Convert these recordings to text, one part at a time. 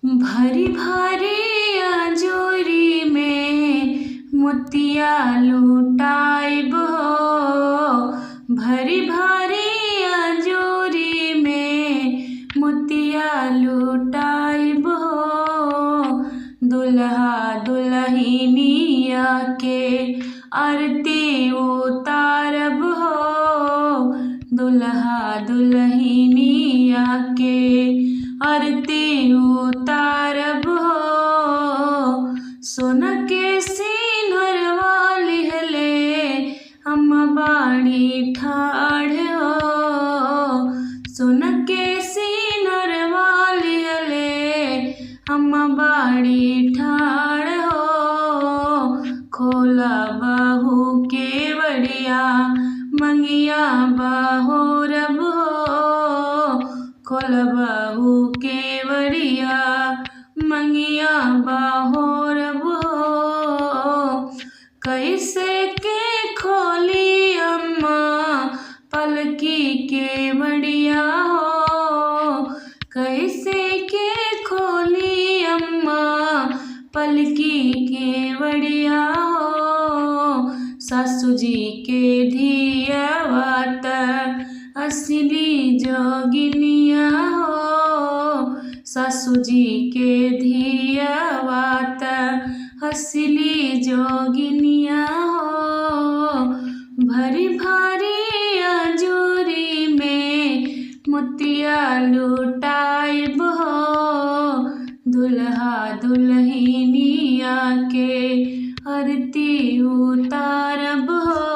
भरी भारी अजोरी में मोतिया लुटाइब हो। भरी भारी अजोरी में मोतिया लुटाइब हो। दुल्हा दुल्हनिया के आरती उतारब हो। दुल्हा दुल्हनिया के आरती उतारब हो। सोना के सिंहरवा लिहले अम्मा बाड़ी ठाढ़ हो। सोना के सिंहरवा लिहले अम्मा बाड़ी ठाढ़ हो। खोला बाहू के बड़िया मंगिया बहोरब हो। खोला बाहू के बड़िया मंगिया बहोरब हो। कैसे के खोली अम्मा पलकी के बड़िया हो। कैसे के खोली अम्मा पलकी के बड़िया हो। सासू जी के धियावात असली जोगिनिया हो। सासू जी के धियावात असली जोगिनिया हो। भरी भारी अजोरी में मोतिया लुटाइब हो। दुल्हा दुल्हनिया के आरती उतारब हो।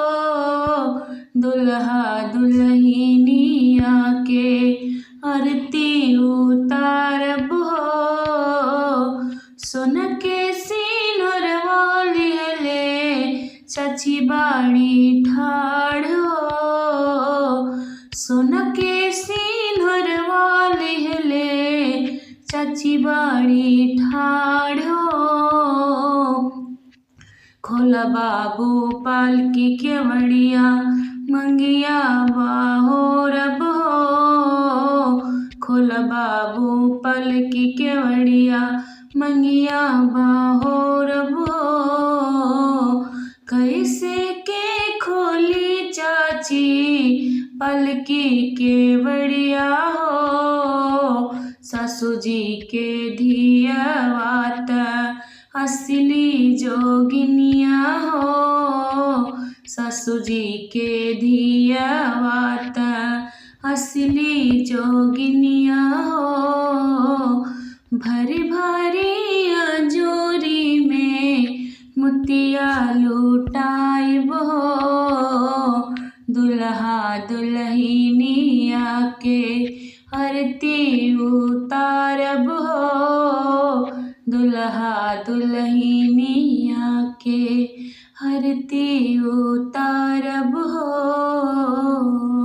दुल्हा दुल्हनिया के आरती उतारब हो। सोना के सिंहरवा लिहले चाची बाड़ी ठाढ़ हो। सोना के सिंहरवा लिहले चाची बाड़ी ठाढ़ हो। खोला बाबू पालकी के बड़िया मंगिया बहोरब हो। खोला बाबू पालकी के बड़िया मंगिया बहोरब हो। कैसे के खोली चाची पलकी के बड़िया हो। सासू जी के धियावात असली जोगिनिया हो। सासू जी के धियावात असली जोगिनिया हो। भरी भारी अजोरी में मोतिया लुटाइब हो। दुल्हा दुल्हनिया के आरती उतारब हो। दुल्हा दुल्हनिया के आरती उतारब हो।